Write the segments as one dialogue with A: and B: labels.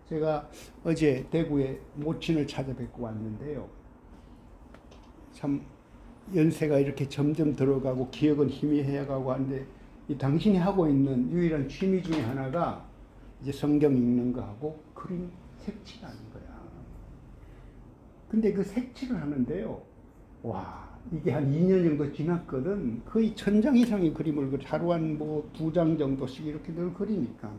A: 제가 어제 대구에 모친을 찾아뵙고 왔는데요. 참 연세가 이렇게 점점 들어가고 기억은 희미해가고 하는데 이 당신이 하고 있는 유일한 취미 중에 하나가 이제 성경 읽는 거하고 그림 색칠하는 거야. 근데 그 색칠을 하는데요. 와, 이게 한 2년 정도 지났거든. 거의 1000장 이상의 그림을 하루 한 뭐 2장 정도씩 이렇게 늘 그리니까.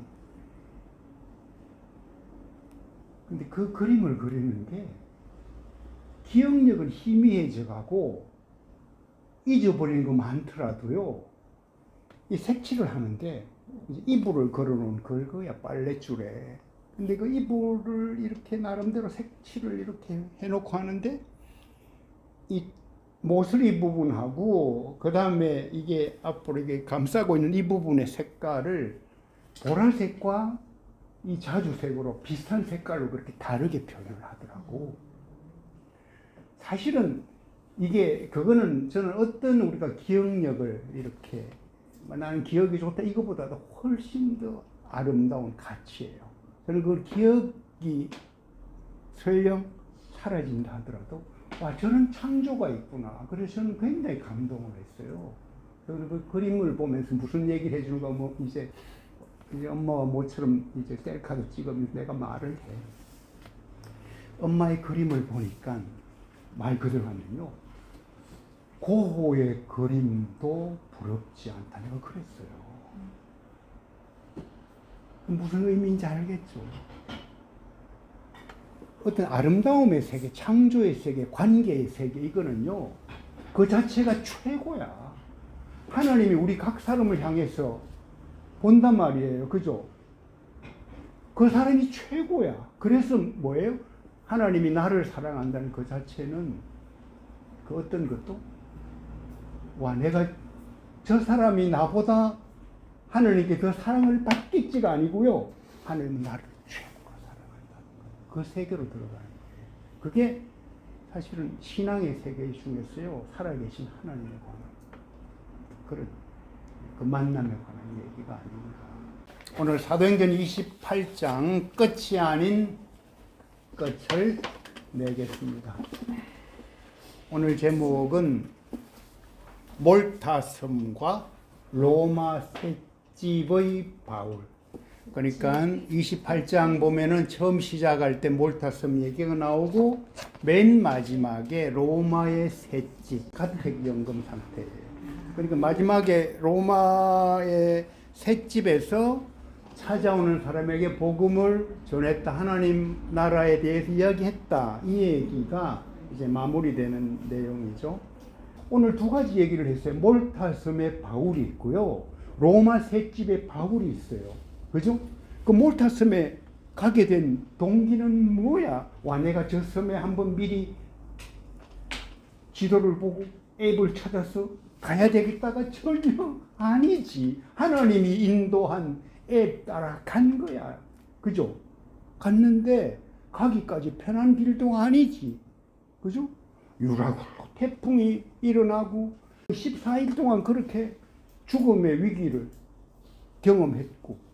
A: 근데 그 그림을 그리는 게 기억력은 희미해져 가고 잊어버리는 거 많더라도요. 이 색칠을 하는데 이불을 걸어놓은 그거야, 빨랫줄에. 근데 그 이불을 이렇게 나름대로 색칠을 이렇게 해놓고 하는데 이 모서리 부분하고 그 다음에 이게 앞으로 이게 감싸고 있는 이 부분의 색깔을 보라색과 이 자주색으로 비슷한 색깔로 그렇게 다르게 표현을 하더라고. 사실은 이게 그거는 저는 어떤 우리가 기억력을 이렇게 나는 기억이 좋다 이거보다도 훨씬 더 아름다운 가치예요. 저는 그 기억이 설령 사라진다 하더라도 와, 저는 창조가 있구나. 그래서 저는 굉장히 감동을 했어요. 그 그림을 보면서 무슨 얘기를 해주는가, 뭐, 이제 엄마와 모처럼 이제 셀카도 찍으면서 내가 말을 해. 엄마의 그림을 보니까 말 그대로 하면요. 고호의 그림도 부럽지 않다. 내가 그랬어요. 무슨 의미인지 알겠죠? 어떤 아름다움의 세계, 창조의 세계, 관계의 세계, 이거는요, 그 자체가 최고야. 하나님이 우리 각 사람을 향해서 본단 말이에요. 그죠? 그 사람이 최고야. 그래서 뭐예요? 하나님이 나를 사랑한다는 그 자체는 그 어떤 것도, 와, 내가 저 사람이 나보다 하나님께 그 사랑을 받겠지가 아니고요. 하나님은 나를 그 세계로 들어가는 거예요. 그게 사실은 신앙의 세계 중에서요, 살아계신 하나님에 관한 그런 그 만남에 관한 얘기가 아닌가. 오늘 사도행전 28장 끝이 아닌 끝을 내겠습니다. 오늘 제목은 몰타섬과 로마 셋집의 바울. 그러니까 28장 보면은 처음 시작할 때 몰타섬 얘기가 나오고 맨 마지막에 로마의 셋집, 가택연금 상태예요. 그러니까 마지막에 로마의 셋집에서 찾아오는 사람에게 복음을 전했다. 하나님 나라에 대해서 이야기했다. 이 얘기가 이제 마무리되는 내용이죠. 오늘 두 가지 얘기를 했어요. 몰타섬에 바울이 있고요. 로마 셋집에 바울이 있어요. 그죠? 그 몰타섬에 가게 된 동기는 뭐야? 와, 내가 저 섬에 한번 미리 지도를 보고 앱을 찾아서 가야 되겠다가 전혀 아니지. 하나님이 인도한 앱 따라 간 거야. 그죠? 갔는데 가기까지 편한 길도 아니지. 그죠? 유라굴로 태풍이 일어나고 14일 동안 그렇게 죽음의 위기를 경험했고,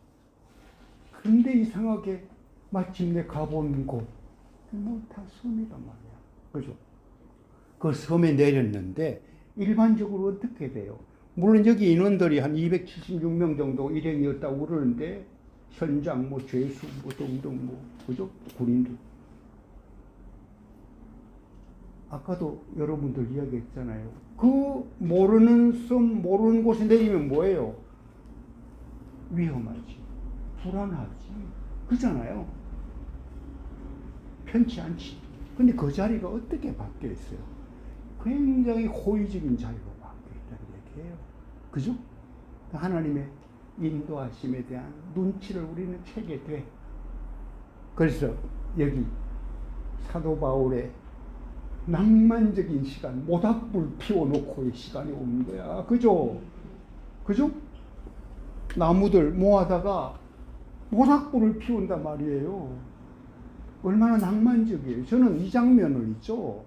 A: 근데 이상하게 마침내 가본 곳, 뭐 다 섬이란 말이야. 그죠? 그 섬에 내렸는데, 일반적으로 어떻게 돼요? 물론 여기 인원들이 한 276명 정도 일행이었다고 그러는데, 현장, 뭐, 죄수, 뭐, 등등, 뭐, 그죠? 군인들. 아까도 여러분들 이야기했잖아요. 그 모르는 섬, 모르는 곳에 내리면 뭐예요? 위험하지. 불안하지. 그잖아요. 편치 않지. 근데 그 자리가 어떻게 바뀌어 있어요? 굉장히 호의적인 자리로 바뀌어 있다는 얘기예요. 그죠? 하나님의 인도하심에 대한 눈치를 우리는 채게 돼. 그래서 여기 사도 바울의 낭만적인 시간, 모닥불 피워놓고의 시간이 오는 거야. 그죠? 그죠? 나무들 모아다가 모닥불을 피운단 말이에요. 얼마나 낭만적이에요. 저는 이 장면을 있죠.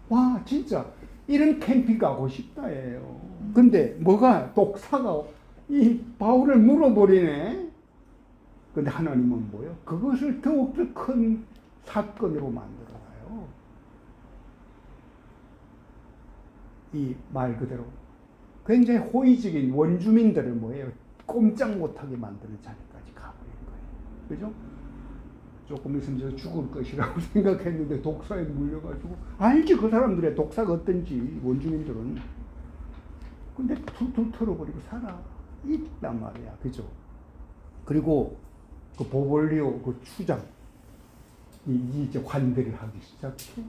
A: 와, 진짜 이런 캠핑 가고 싶다예요. 근데 뭐가 독사가 이 바울을 물어버리네. 근데 하나님은 뭐예요? 그것을 더욱더 큰 사건으로 만들어놔요. 이 말 그대로 굉장히 호의적인 원주민들을 뭐예요? 꼼짝 못하게 만드는 자리까지 가버린 거예요. 그죠? 조금 있으면 저 죽을 것이라고 생각했는데 독사에 물려가지고 알지 그 사람들의 독사가 어떤지 원주민들은. 근데 툴툴 털어버리고 살아 있단 말이야. 그죠? 그리고 그 보볼리오 그 추장 이제 관대를 하기 시작해.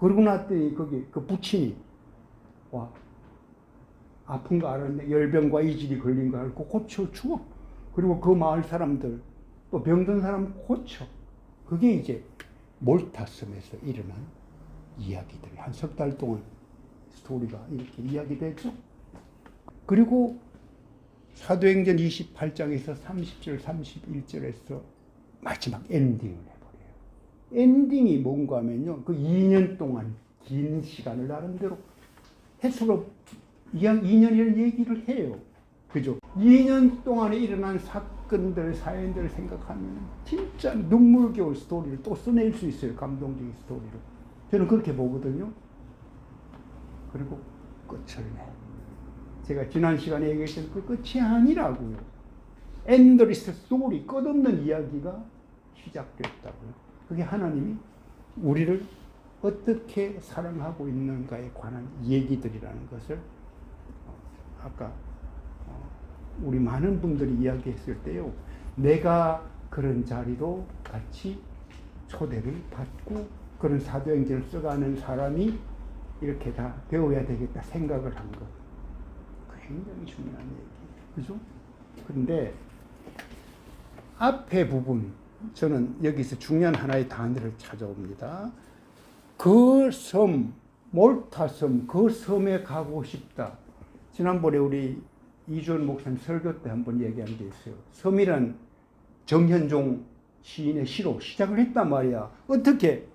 A: 그러고 났더니 거기 그 부친이 와 아픈 거 알았네. 열병과 이질이 걸린 거 알고 고쳐 주어. 그리고 그 마을 사람들 또 병든 사람 고쳐. 그게 이제 몰타섬에서 일어난 이야기들이 한 석 달 동안 스토리가 이렇게 이야기됐죠. 그리고 사도행전 28장에서 30절 31절에서 마지막 엔딩을 해버려요. 엔딩이 뭔가 하면요, 그 2년 동안 긴 시간을 나름대로 해석을 2년이라는 얘기를 해요. 그죠? 2년 동안에 일어난 사건들, 사연들을 생각하면 진짜 눈물겨울 스토리를 또 써낼 수 있어요. 감동적인 스토리를. 저는 그렇게 보거든요. 그리고 끝을 내. 제가 지난 시간에 얘기했던 그 끝이 아니라고요. 엔더리스 스토리, 끝없는 이야기가 시작됐다고요. 그게 하나님이 우리를 어떻게 사랑하고 있는가에 관한 얘기들이라는 것을 아까 우리 많은 분들이 이야기했을 때요. 내가 그런 자리로 같이 초대를 받고 그런 사도행전을 써가는 사람이 이렇게 다 배워야 되겠다 생각을 한 것. 굉장히 중요한 얘기. 그죠? 그런데 앞에 부분, 저는 여기서 중요한 하나의 단어를 찾아옵니다. 그 섬, 몰타섬, 그 섬에 가고 싶다. 지난번에 우리 이주원 목사님 설교 때 한번 얘기한 게 있어요. 섬이란 정현종 시인의 시로 시작을 했단 말이야. 어떻게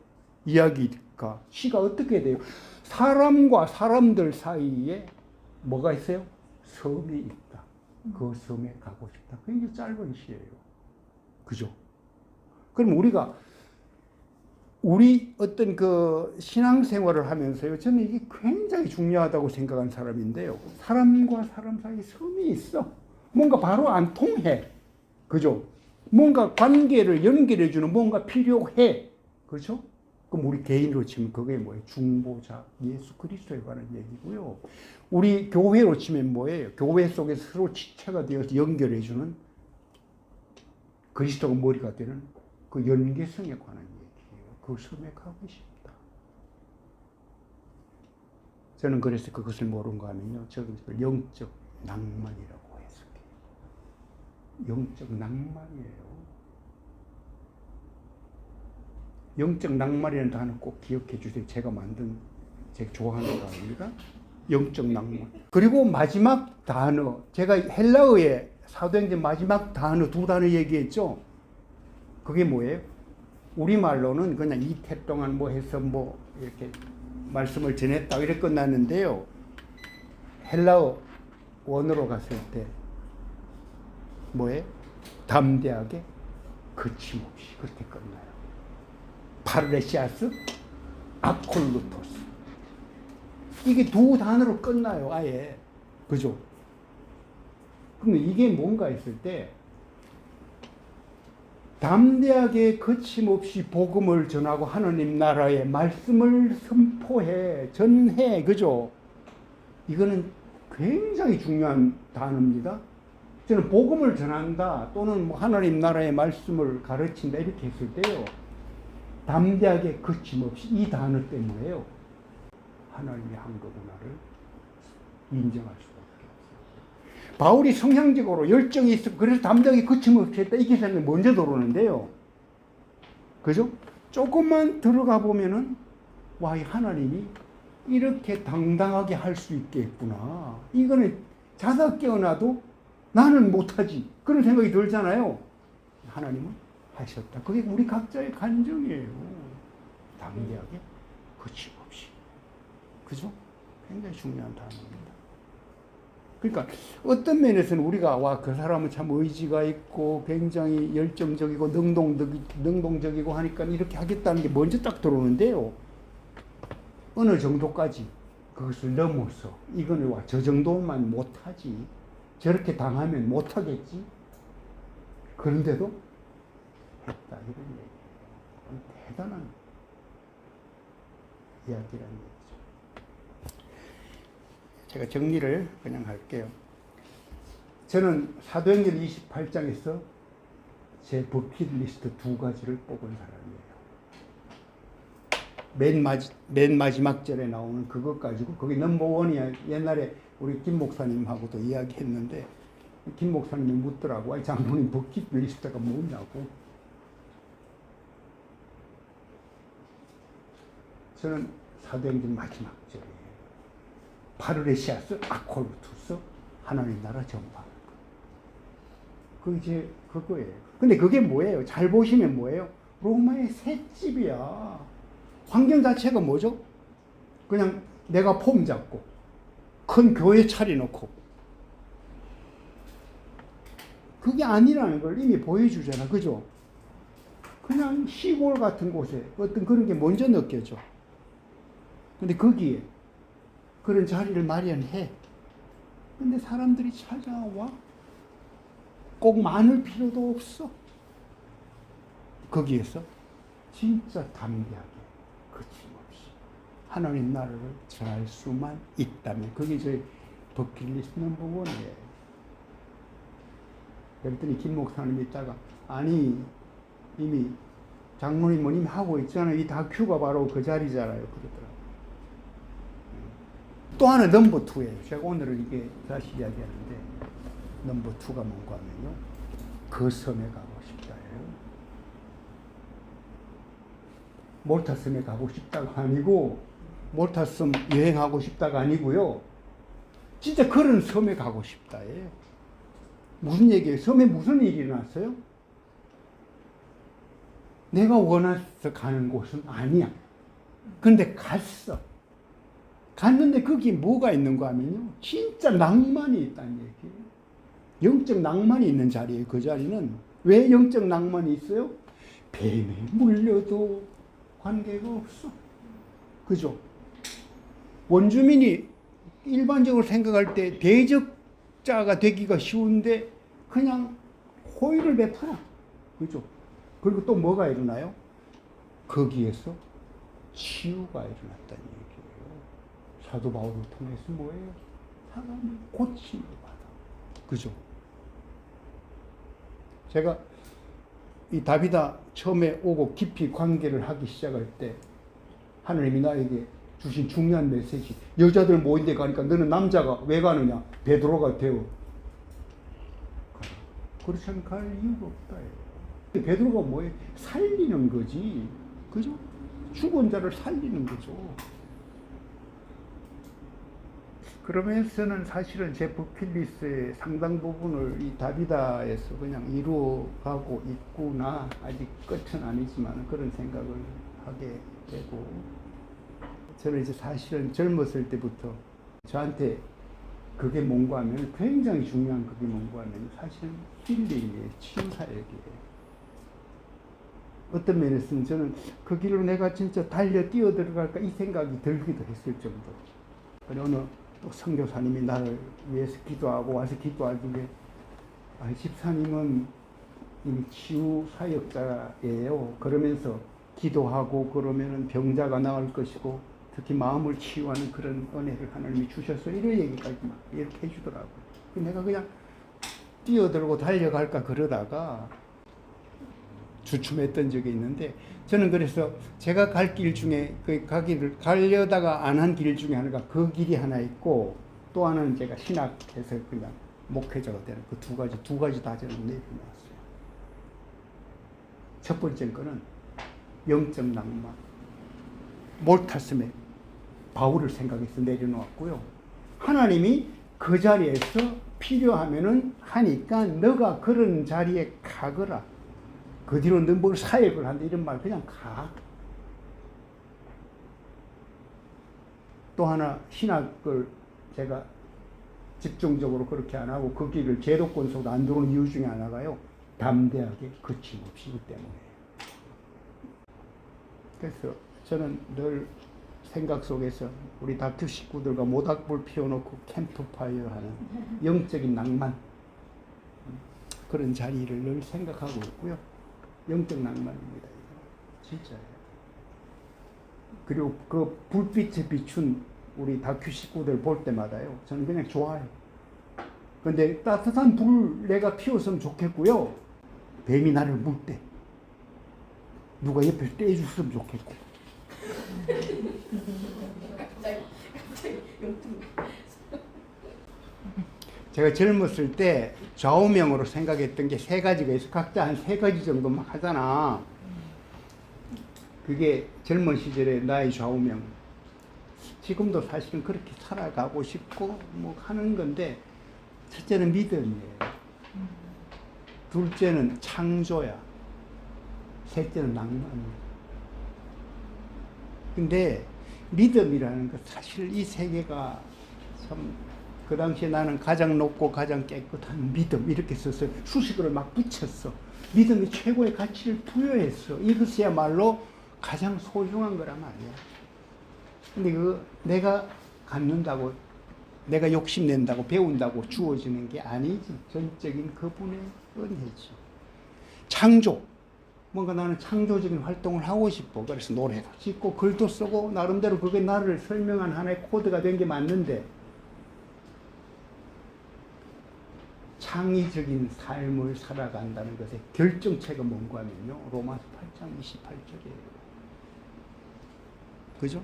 A: 이야기가, 시가 어떻게 돼요? 사람과 사람들 사이에 뭐가 있어요? 섬이 있다. 그 섬에 가고 싶다. 굉장히 짧은 시예요. 그죠? 그럼 우리 어떤 그 신앙생활을 하면서요, 저는 이게 굉장히 중요하다고 생각한 사람인데요. 사람과 사람 사이에 섬이 있어. 뭔가 바로 안 통해. 그죠? 뭔가 관계를 연결해주는 뭔가 필요해. 그죠? 그럼 우리 개인으로 치면 그게 뭐예요? 중보자 예수 그리스도에 관한 얘기고요. 우리 교회로 치면 뭐예요? 교회 속에서 서로 지체가 되어서 연결해주는 그리스도가 머리가 되는 그 연계성에 관한 얘기예요. 그 섬에 가고 싶다. 저는 그래서 그것을 모른가 하면요, 저는 영적 낭만이라고 해석해요. 영적 낭만이에요. 영적 낭만이라는 단어 꼭 기억해 주세요. 제가 좋아하는 단어입니다. 영적 낭만. 그리고 마지막 단어, 제가 헬라어의 사도행전 마지막 단어, 두 단어 얘기했죠. 그게 뭐예요? 우리말로는 그냥 이태 동안 뭐 해서 뭐 이렇게 말씀을 전했다 이렇게 끝났는데요. 헬라어 원어로 갔을 때 뭐예요? 담대하게 거침없이 그렇게 끝나요. 파르레시아스, 아콜루토스. 이게 두 단어로 끝나요, 아예. 그죠? 근데 이게 뭔가 했을 때, 담대하게 거침없이 복음을 전하고 하나님 나라의 말씀을 선포해, 전해, 그죠? 이거는 굉장히 중요한 단어입니다. 저는 복음을 전한다, 또는 뭐 하나님 나라의 말씀을 가르친다, 이렇게 했을 때요. 담대하게 거침없이 이 단어 때문에요. 하나님의 한 거구나를 인정할 수밖에 없어요. 바울이 성향적으로 열정이 있어 그래서 담대하게 거침없이 했다. 이 기사는 먼저 들어오는데요. 그죠? 조금만 들어가 보면은 와, 이 하나님이 이렇게 당당하게 할 수 있겠구나. 이거는 자다 깨어나도 나는 못하지. 그런 생각이 들잖아요. 하나님은 하셨다. 그게 우리 각자의 간증이에요. 담대하게 거침없이. 그죠? 굉장히 중요한 단어입니다. 그러니까 어떤 면에서는 우리가 와, 그 사람은 참 의지가 있고 굉장히 열정적이고 능동적이고 하니까 이렇게 하겠다는 게 먼저 딱 들어오는데요. 어느 정도까지 그것을 넘어서 이거는 와, 저 정도만 못하지. 저렇게 당하면 못하겠지. 그런데도 했다. 이런 얘기. 대단한 이야기라는 얘기죠. 제가 정리를 그냥 할게요. 저는 사도행전 28장에서 제 버킷리스트 2가지를 뽑은 사람이에요. 맨 마지막 절에 나오는 그것 가지고 그게 넘버원이야. 옛날에 우리 김 목사님하고도 이야기했는데 김 목사님이 묻더라고. 아니, 장로님 버킷리스트가 뭐냐고. 저는 사도행전 마지막 절이에요. 파르레시아스 아콜루투스 하나님 나라 전파하는 거. 그 이제 그거예요. 근데 그게 뭐예요? 잘 보시면 뭐예요? 로마의 셋집이야. 환경 자체가 뭐죠? 그냥 내가 폼 잡고 큰 교회 차려놓고 그게 아니라는 걸 이미 보여주잖아. 그죠? 그냥 시골 같은 곳에 어떤 그런 게 먼저 느껴져. 근데 거기에 그런 자리를 마련해. 근데 사람들이 찾아와. 꼭 많을 필요도 없어. 거기에서 진짜 담대하게 거침없이 하나님 나라를 전할 수만 있다면 그게 저희 버킷리스트 넘버원이에요. 그랬더니 김 목사님이 있다가 아니 이미 장로님 뭐님 하고 있잖아요. 이 다큐가 바로 그 자리잖아요. 그러더라고요. 또 하나 넘버 2예요. 제가 오늘은 이게 다시 이야기하는데 넘버 2가 뭔가 하면요. 그 섬에 가고 싶다예요. 몰타 섬에 가고 싶다가 아니고 몰타 섬 여행하고 싶다가 아니고요. 진짜 그런 섬에 가고 싶다예요. 무슨 얘기예요? 섬에 무슨 일이 일어났어요? 내가 원해서 가는 곳은 아니야. 근데 갔어. 갔는데 거기 뭐가 있는가 하면요. 진짜 낭만이 있다는 얘기예요. 영적 낭만이 있는 자리예요. 그 자리는. 왜 영적 낭만이 있어요? 뱀에 물려도 관계가 없어. 그죠? 원주민이 일반적으로 생각할 때 대적자가 되기가 쉬운데 그냥 호의를 베풀어. 그죠? 그리고 또 뭐가 일어나요? 거기에서 치유가 일어났다는 얘기예요. 사도 바울을 통해서 뭐예요? 사람이 고침을 받아. 그죠? 제가 이 다비다 처음에 오고 깊이 관계를 하기 시작할 때 하나님이 나에게 주신 중요한 메시지. 여자들 모인 데 가니까 너는 남자가 왜 가느냐? 베드로가 되어. 그렇지 않으면 갈 이유가 없다. 베드로가 뭐예요? 살리는 거지. 그죠? 죽은 자를 살리는 거죠. 그러면서는 사실은 제 버킷리스트의 상당 부분을 이 다비다에서 그냥 이루어가고 있구나. 아직 끝은 아니지만 그런 생각을 하게 되고, 저는 이제 사실은 젊었을 때부터 저한테 그게 뭔가 하면 굉장히 중요한 그게 뭔가 하면 사실은 힐링이에요. 치유사역이에요. 어떤 면에서는 저는 그 길로 내가 진짜 달려 뛰어 들어갈까 이 생각이 들기도 했을 정도. 어느 또 선교사님이 나를 위해서 기도하고 와서 기도하길래 집사님은 이미 치유 사역자예요. 그러면서 기도하고 그러면은 병자가 나을 것이고 특히 마음을 치유하는 그런 은혜를 하나님이 주셔서 이런 얘기까지 막 이렇게 해주더라고요. 내가 그냥 뛰어들고 달려갈까 그러다가 주춤했던 적이 있는데, 저는 그래서 제가 갈 길 중에 그 가기를 가려다가 안 한 길 중에 하나가 그 길이 하나 있고, 또 하나는 제가 신학에서 그냥 목회자가 되는 그 두 가지 다 저는 내려놓았어요. 첫 번째 거는 영적 낭만. 몰타섬에 바울을 생각해서 내려놓았고요. 하나님이 그 자리에서 필요하면은 하니까 너가 그런 자리에 가거라. 그 뒤로 너 뭘 사역을 한다 이런 말 그냥 가. 또 하나 신학을 제가 집중적으로 그렇게 안 하고 그 길을 제도권 속으로 안 들어오는 이유 중에 하나가요. 담대하게 거침없이 이 때문에. 그래서 저는 늘 생각 속에서 우리 다큐 식구들과 모닥불 피워놓고 캠프파이어 하는 영적인 낭만, 그런 자리를 늘 생각하고 있고요. 영적 낭만입니다. 진짜예요. 그리고 그 불빛에 비춘 우리 다큐 식구들 볼 때마다요, 저는 그냥 좋아요. 근데 따뜻한 불 내가 피웠으면 좋겠고요. 뱀이 나를 물 때 누가 옆에서 떼줬으면 좋겠고.
B: 갑자기 용tum.
A: 제가 젊었을 때 좌우명으로 생각했던 게 세 가지가 있어. 각자 한 세 가지 정도만 하잖아. 그게 젊은 시절의 나의 좌우명. 지금도 사실은 그렇게 살아가고 싶고 뭐 하는 건데, 첫째는 믿음이에요. 둘째는 창조야. 셋째는 낭만이에요. 근데 믿음이라는 것, 사실 이 세계가 참, 그 당시에 나는 가장 높고 가장 깨끗한 믿음 이렇게 써서 수식어를 막 붙였어. 믿음이 최고의 가치를 부여했어. 이것이야말로 가장 소중한 거란 말이야. 근데 그 내가 갖는다고, 내가 욕심낸다고, 배운다고 주어지는 게 아니지. 전적인 그분의 은혜지. 창조. 뭔가 나는 창조적인 활동을 하고 싶어. 그래서 노래도 짓고 글도 쓰고 나름대로 그게 나를 설명한 하나의 코드가 된 게 맞는데, 창의적인 삶을 살아간다는 것의 결정체가 뭔가 하면요, 로마서 8장 28절이에요. 그죠?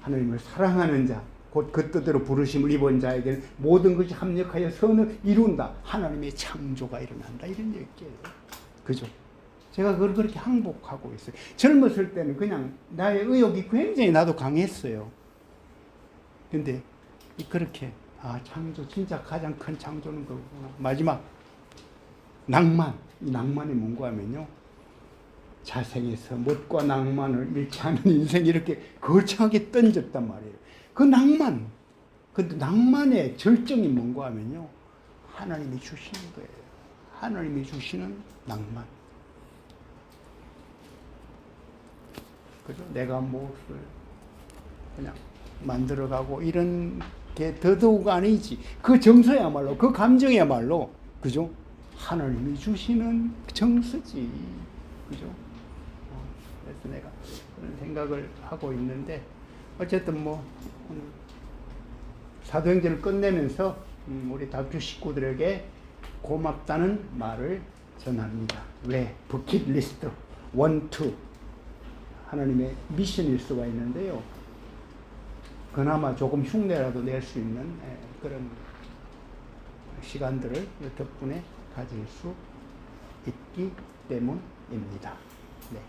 A: 하나님을 사랑하는 자, 곧 그 뜻대로 부르심을 입은 자에게는 모든 것이 합력하여 선을 이룬다. 하나님의 창조가 일어난다. 이런 얘기예요. 그죠? 제가 그걸 그렇게 항복하고 있어요. 젊었을 때는 그냥 나의 의욕이 굉장히 나도 강했어요. 근데 그렇게, 창조, 진짜 가장 큰 창조는 그거구나. 마지막, 낭만. 이 낭만이 뭔가 하면요, 자생에서 멋과 낭만을 일치하는 인생이 이렇게 거창하게 던졌단 말이에요. 그 낭만, 그 낭만의 절정이 뭔가 하면요, 하나님이 주시는 거예요. 하나님이 주시는 낭만. 그죠? 내가 무엇을 그냥 만들어가고 이런 게 더더욱 아니지. 그 정서야말로, 그 감정이야말로, 그죠? 하나님이 주시는 정서지. 그죠? 그래서 내가 그런 생각을 하고 있는데, 어쨌든 뭐, 오늘 사도행전을 끝내면서 우리 다큐 식구들에게 고맙다는 말을 전합니다. 왜? 버킷리스트 1, 2. 하나님의 미션일 수가 있는데요. 그나마 조금 흉내라도 낼 수 있는 그런 시간들을 덕분에 가질 수 있기 때문입니다. 네.